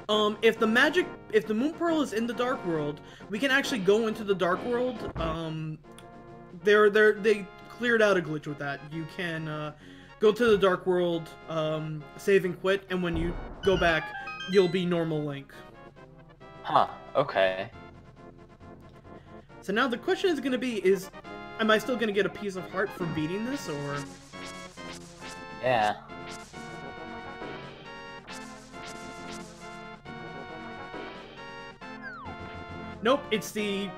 If the Moon Pearl is in the Dark World, we can actually go into the Dark World. They cleared out a glitch with that. You can go to the Dark World, save and quit, and when you go back, you'll be normal Link. Huh. Okay. So now the question is gonna be: am I still gonna get a piece of heart for beating this, or? Yeah. Nope, it's the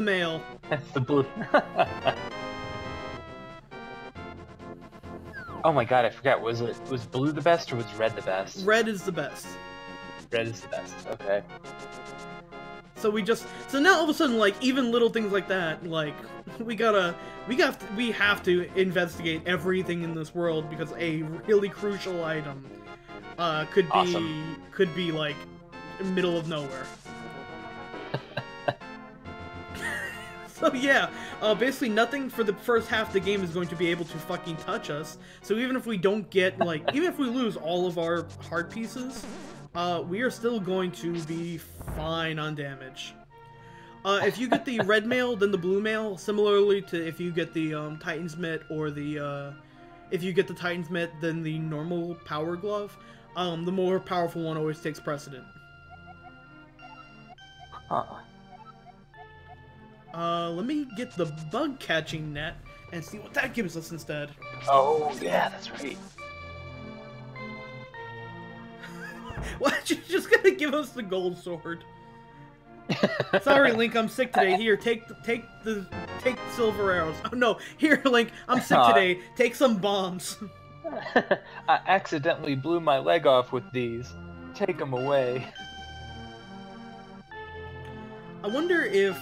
male. That's the blue. Oh my god, I forgot. Was blue the best or was red the best? Red is the best. Red is the best. Okay. So now all of a sudden, like, even little things like that, like, we have to investigate everything in this world because a really crucial item could be like middle of nowhere. So yeah, basically nothing for the first half of the game is going to be able to fucking touch us. So even if we don't get, like, even if we lose all of our heart pieces, we are still going to be fine on damage. If you get the red mail, then the blue mail, similarly to if you get the Titan's Mitt or the, if you get the Titan's Mitt, then the normal power glove, the more powerful one always takes precedent. Let me get the bug catching net and see what that gives us instead. Oh, yeah, that's right. What? You're just gonna give us the gold sword? Sorry, Link, I'm sick today. Here, take the silver arrows. Oh no, here, Link, I'm sick today. Take some bombs. I accidentally blew my leg off with these. Take them away. I wonder if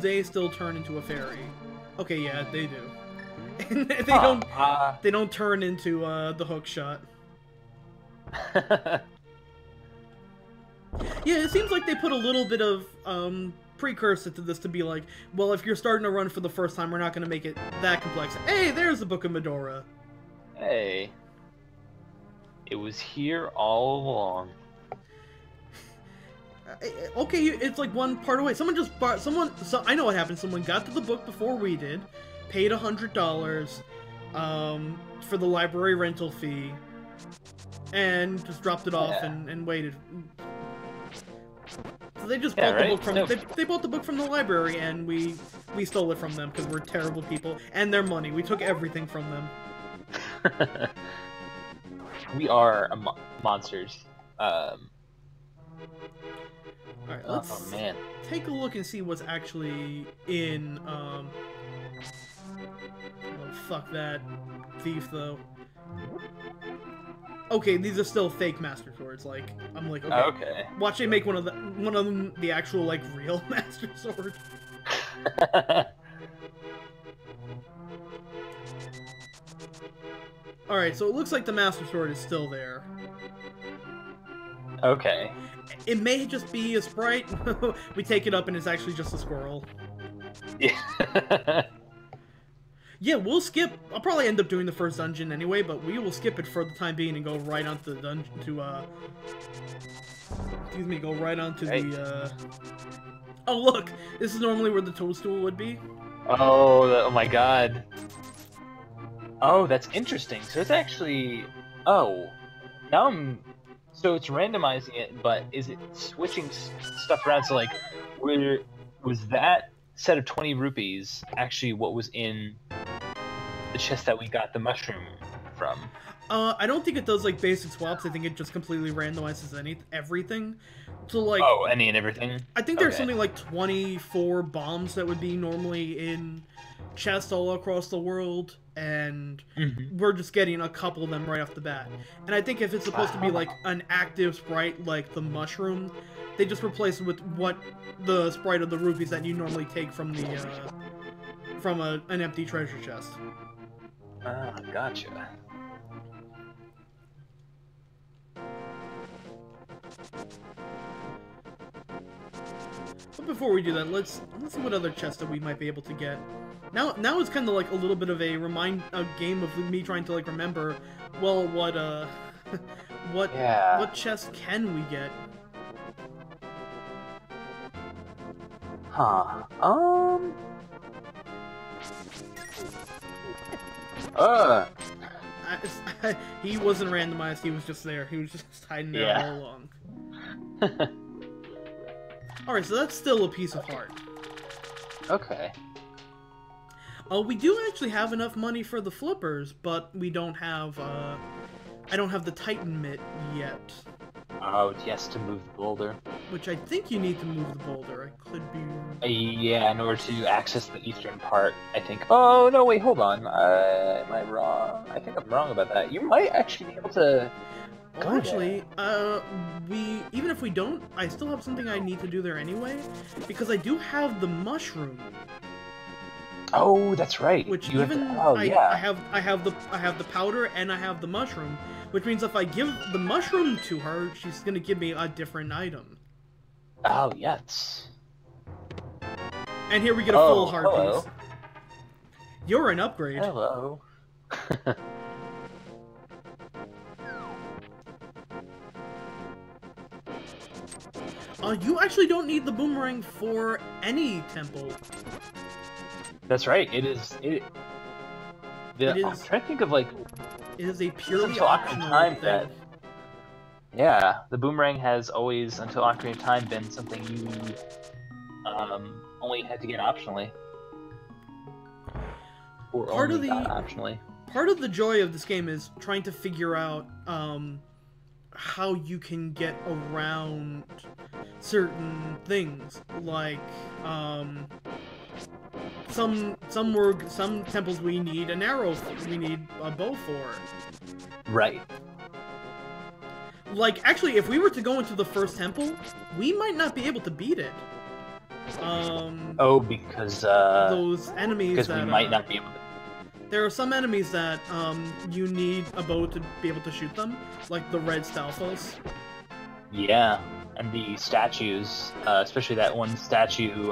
they still turn into a fairy. Okay, yeah, they do. And they don't turn into the hook shot. Yeah, it seems like they put a little bit of precursor to this to be like, well, if you're starting to run for the first time, we're not going to make it that complex. Hey, there's the Book of Medora. Hey. It was here all along. Okay, it's like one part away. Someone just bought so I know what happened. Someone got to the book before we did, paid $100 for the library rental fee, and just dropped it off and waited. So they just bought the book from they bought the book from the library, and we stole it from them because we're terrible people, and their money. We took everything from them. We are monsters. Alright, let's take a look and see what's actually in, oh, fuck that thief, though. Okay, these are still fake Master Swords, like, I'm like, okay. Watch they make one of them the actual, like, real Master Sword. Alright, so it looks like the Master Sword is still there. Okay. It may just be a sprite. We take it up and it's actually just a squirrel. Yeah. Yeah, we'll skip. I'll probably end up doing the first dungeon anyway, but we will skip it for the time being and go right onto the dungeon excuse me, go right onto the, Oh, look! This is normally where the toadstool would be. Oh my god. Oh, that's interesting. So it's actually... Oh. Now I'm... So it's randomizing it, but is it switching stuff around? So, like, was that set of 20 rupees actually what was in the chest that we got the mushroom from? I don't think it does, like, basic swaps. I think it just completely randomizes everything. So, like... Oh, any and everything? I think there's something like 24 bombs that would be normally in chests all across the world, and we're just getting a couple of them right off the bat. And I think if it's supposed to be, like, an active sprite like the mushroom, they just replace it with the sprite of the rupees that you normally take from the, from an empty treasure chest. Ah, gotcha. But before we do that, let's see what other chests that we might be able to get. Now it's kind of like a little bit of a game of me trying to, like, remember, well, what what chest can we get? Huh. He wasn't randomized, he was just there. He was just hiding there all along. Alright, so that's still a piece of heart. Okay. We do actually have enough money for the flippers, but we don't have, I don't have the Titan mitt yet. Oh, yes, to move the boulder. Which I think you need to move the boulder. I could be... Yeah, in order to access the eastern part, I think. Oh, no, wait, hold on. Am I wrong? I think I'm wrong about that. You might actually be able to... Well, actually, even if we don't, I still have something I need to do there anyway, because I do have the mushroom. Oh, that's right. Which you even I have the powder and I have the mushroom, which means if I give the mushroom to her, she's gonna give me a different item. Oh, yes. And here we get a full heart hello. piece. You're an upgrade. Hello. You actually don't need the boomerang for any temple. That's right. It is. I'm trying to think of like. It is a purely until optional time thing. that. Yeah, the boomerang has always, until Ocarina of Time, been something you only had to get optionally. Or Part only of the got optionally. Part of the joy of this game is trying to figure out how you can get around certain things, like some temples we need an arrow, we need a bow for. Right. Like, actually, if we were to go into the first temple, we might not be able to beat it. Oh, because those enemies because that we might not be able to. There are some enemies that you need a bow to be able to shoot them, like the red Stalfos. Yeah, and the statues, especially that one statue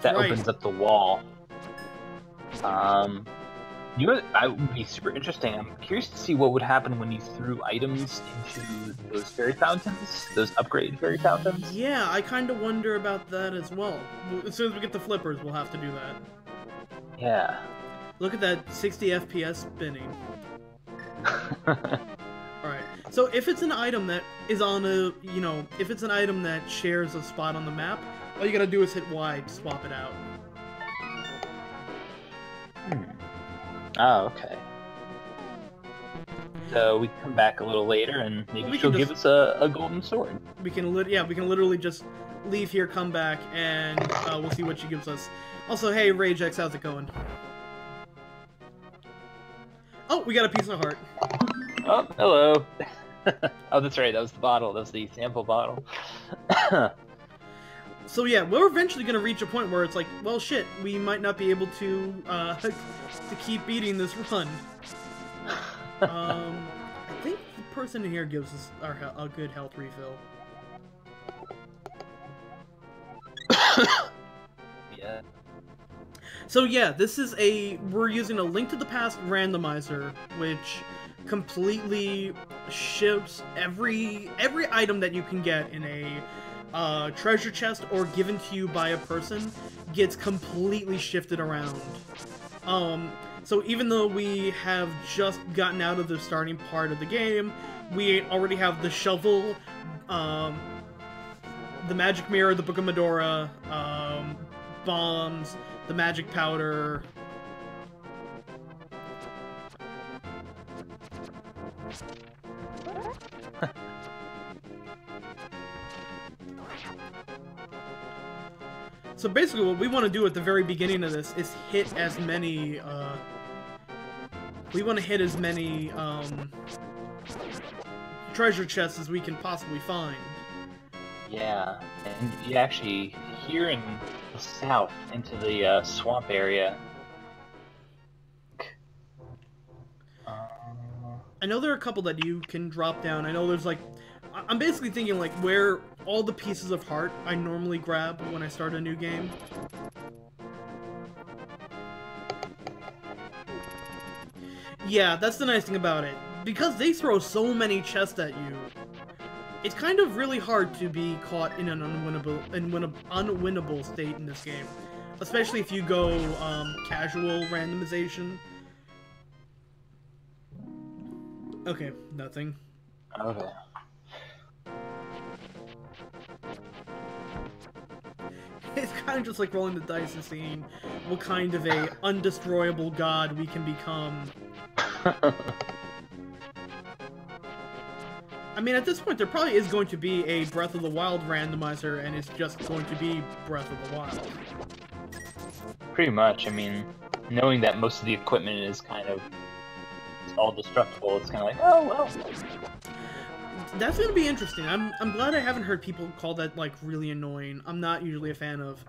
that opens up the wall. You know, I would be super interesting. I'm curious to see what would happen when you threw items into those fairy fountains, those upgrade fairy fountains. Yeah, I kind of wonder about that as well. As soon as we get the flippers, we'll have to do that. Yeah. Look at that 60 FPS spinning. Alright, so if it's an item that is on a, if it's an item that shares a spot on the map, all you gotta do is hit Y to swap it out. Oh, okay. So we can come back a little later and maybe she'll give us a golden sword. We can literally just leave here, come back, and we'll see what she gives us. Also, hey, Ragex, how's it going? Oh, we got a piece of heart. Oh, hello. Oh, that's right. That was the bottle. That was the sample bottle. So yeah, we're eventually gonna reach a point where it's like, well, shit, we might not be able to keep beating this run. I think the person in here gives us a good health refill. Yeah. So yeah, we're using a Link to the Past randomizer, which completely shifts every item that you can get in a treasure chest or given to you by a person gets completely shifted around. So even though we have just gotten out of the starting part of the game, we already have the shovel, the magic mirror, the Book of Medora, bombs, the magic powder. So basically what we want to do at the very beginning of this is hit as many, treasure chests as we can possibly find. Yeah, and you actually, here in the south, into the swamp area. I know there are a couple that you can drop down. I know there's like, I'm basically thinking like where all the pieces of heart I normally grab when I start a new game. Yeah, that's the nice thing about it. because they throw so many chests at you, it's kind of really hard to be caught in an unwinnable state in this game. Especially if you go casual randomization. Okay, nothing. Okay. It's kind of just like rolling the dice and seeing what kind of a undestroyable god we can become. I mean, at this point, there probably is going to be a Breath of the Wild randomizer, and it's just going to be Breath of the Wild. Pretty much. I mean, knowing that most of the equipment is kind of all destructible, it's kind of like, oh well. That's gonna be interesting. I'm glad I haven't heard people call that like really annoying. I'm not usually a fan of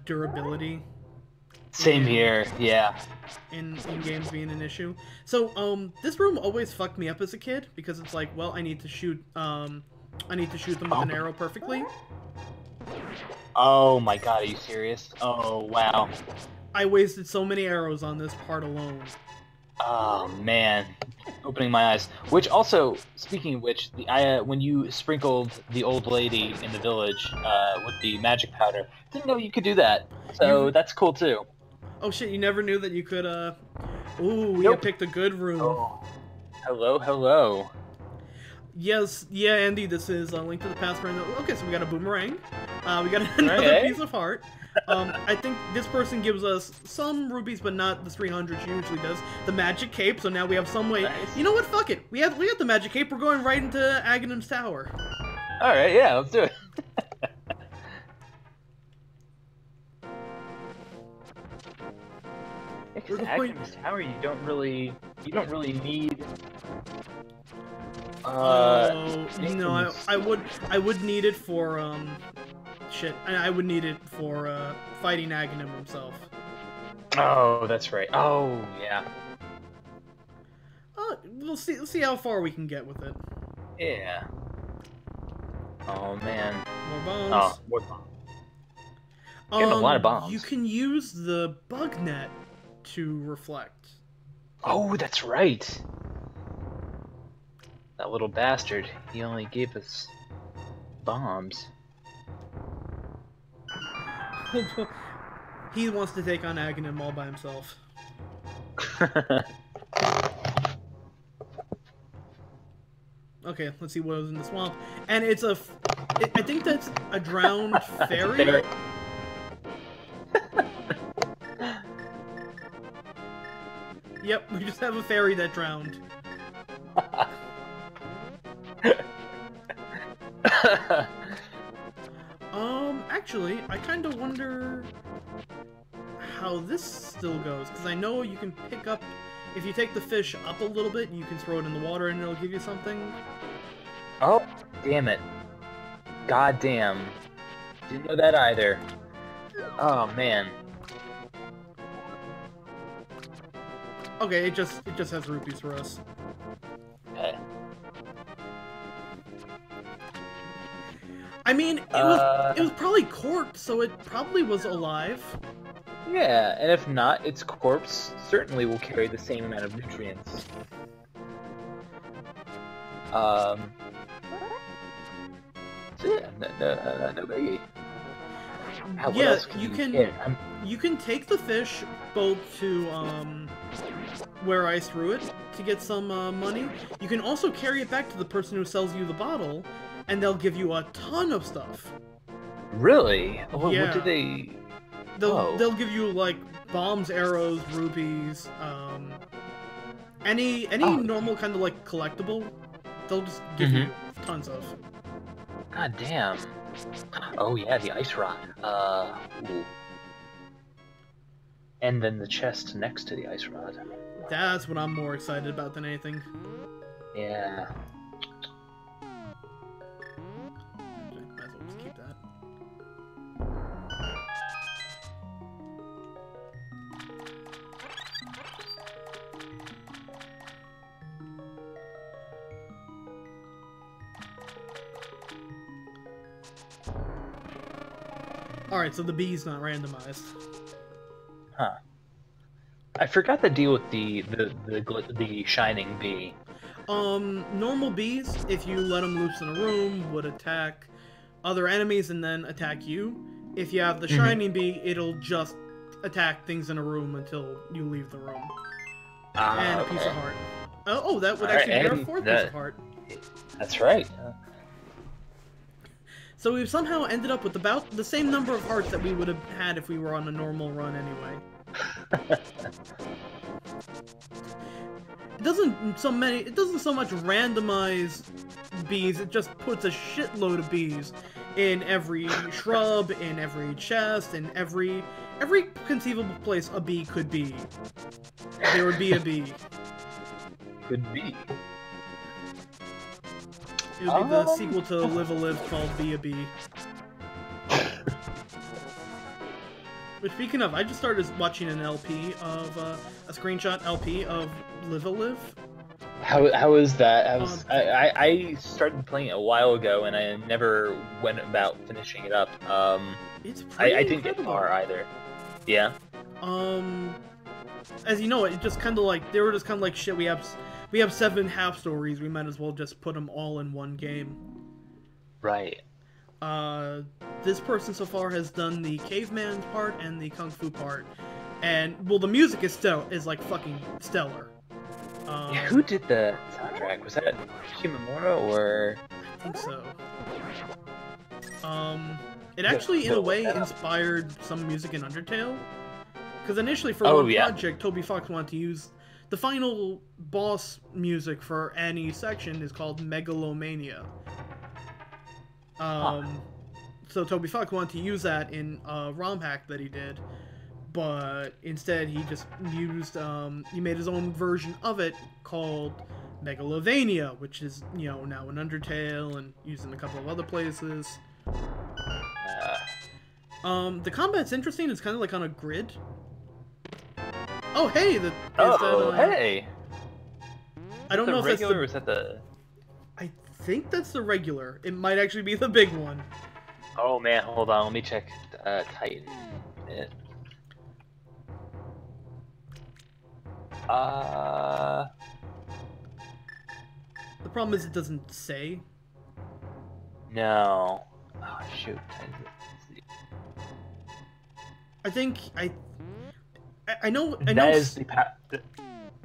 durability. Same here, yeah. In games being an issue. So this room always fucked me up as a kid because it's like, well, I need to shoot them with an arrow perfectly. Oh my god, are you serious? Oh wow. I wasted so many arrows on this part alone. Oh man, opening my eyes. Which also, speaking of which, when you sprinkled the old lady in the village with the magic powder, didn't know you could do that. So that's cool too. Oh shit! You never knew that you could. Ooh, we Nope. picked a good room. Oh. Hello, hello. Yes, yeah, Andy. This is a Link to the Past. Okay, so we got a boomerang. We got another piece of heart. I think this person gives us some rubies, but not the 300 she usually does. The magic cape, so now we have some way. Nice. You know what? Fuck it. We got the magic cape. We're going right into Aghanim's tower. All right, yeah, let's do it. Because Aghanim's tower, you don't really need. No, I would need it for shit. I would need it for fighting Aghanim himself. Oh, that's right. Oh, yeah. We'll see how far we can get with it. Yeah. Oh man. More bombs. Oh, more bombs. Getting a lot of bombs. You can use the bug net to reflect. Oh, that's right. That little bastard. He only gave us bombs. He wants to take on Aghanim all by himself. Okay, let's see what was in the swamp. And it's I think that's a drowned fairy. Yep, we just have a fairy that drowned. Actually, I kind of wonder how this still goes, because I know you can pick up, if you take the fish up a little bit, you can throw it in the water and it'll give you something. Oh, damn it. God damn. Didn't know that either. Oh, man. Okay, it just has rupees for us. Okay. I mean, it was probably corpse, so it probably was alive. Yeah, and if not, its corpse certainly will carry the same amount of nutrients. So yeah, no biggie. Yeah, you can take the fish boat to where I threw it to get some money. You can also carry it back to the person who sells you the bottle, and they'll give you a ton of stuff. Really? What Yeah. do they? They'll give you like bombs, arrows, rupees, any normal kind of like collectible. They'll just give you tons of. God damn. Oh yeah, the ice rod. Ooh. And then the chest next to the ice rod. That's what I'm more excited about than anything. Yeah. Might as well just keep that. Alright, so the bee's not randomized. Huh. I forgot the deal with the shining bee. Normal bees, if you let them loose in a room, would attack other enemies and then attack you. If you have the shining bee, it'll just attack things in a room until you leave the room. And a piece of heart. Oh, that would actually be our fourth piece of heart. That's right. So we've somehow ended up with about the same number of hearts that we would have had if we were on a normal run anyway. It doesn't so much randomize bees, it just puts a shitload of bees in every shrub, in every chest, in every conceivable place a bee could be. There would be a bee. Could be. It would be the sequel to Live a Live called Be a Bee. But speaking of, I just started watching an LP of a screenshot LP of Live a Live. How is that? I started playing it a while ago and I never went about finishing it up. It's pretty I didn't get far either. Yeah. As you know, it just kind of like they were just kind of like shit. We have 7 half stories. We might as well just put them all in one game. Right. This person so far has done the caveman part and the kung fu part, and well, the music is like fucking stellar. Yeah, who did the soundtrack? Was that Shimamura or? I think so. It actually, in a way, inspired some music in Undertale. Because initially, for one project, Toby Fox wanted to use the final boss music for any section is called Megalomania. So Toby Fox wanted to use that in a ROM hack that he did, but instead he just used he made his own version of it called Megalovania, which is, you know, now in Undertale and used in a couple of other places. The combat's interesting. It's kind of like on a grid. Oh hey, hey. I don't know if that's the regular or is that the. I think that's the regular. It might actually be the big one. Oh man, hold on. Let me check Titan. The problem is it doesn't say. No. Oh shoot. I know. That is the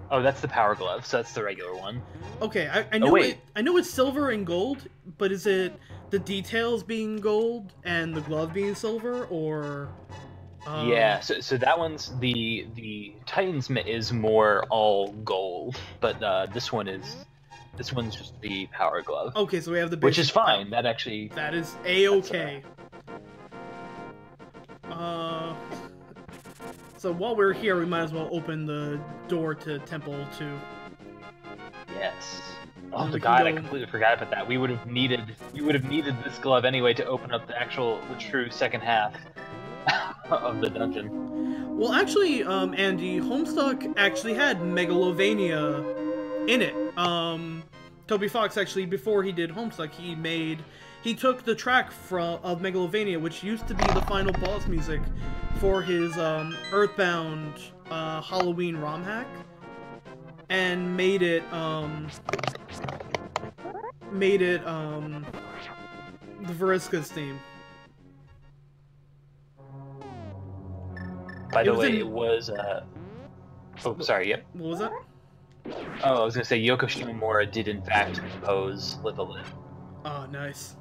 oh, that's the Power Glove. So that's the regular one. Okay, I know. I know it's silver and gold, but is it the details being gold and the glove being silver, or? Yeah. So that one's the Titan's mitt is more all gold, but this one's just the Power Glove. Okay, so we have the which is fine. That actually. That is A-okay. So while we're here, we might as well open the door to Temple 2. Yes. Oh my god, I completely forgot about that. We would have needed this glove anyway to open up the true second half of the dungeon. Well, actually, Andy, Homestuck actually had Megalovania in it. Toby Fox actually, before he did Homestuck, he took the track of Megalovania, which used to be the final boss music for his Earthbound Halloween ROM hack, and made it the Veriska's theme. By the way, it was oh, sorry, yep. What was that? Oh, I was gonna say Yoko Shimomura did in fact compose Live a Live. Oh, nice.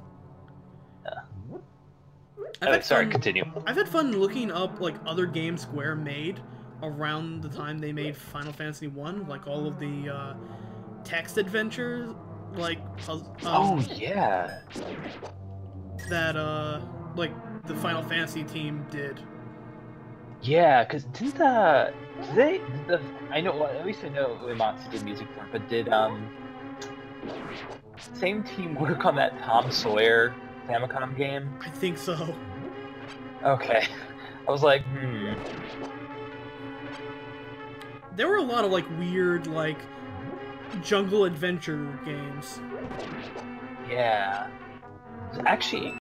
Continue. I've had fun looking up like other games Square made around the time they made Final Fantasy 1, like all of the text adventures, like oh yeah, that like the Final Fantasy team did. Yeah, because I know, well, at least I know Uematsu did music for it, but did same team work on that Tom Sawyer Famicom game? I think so. Okay. I was like, There were a lot of like weird like jungle adventure games. Yeah. Actually,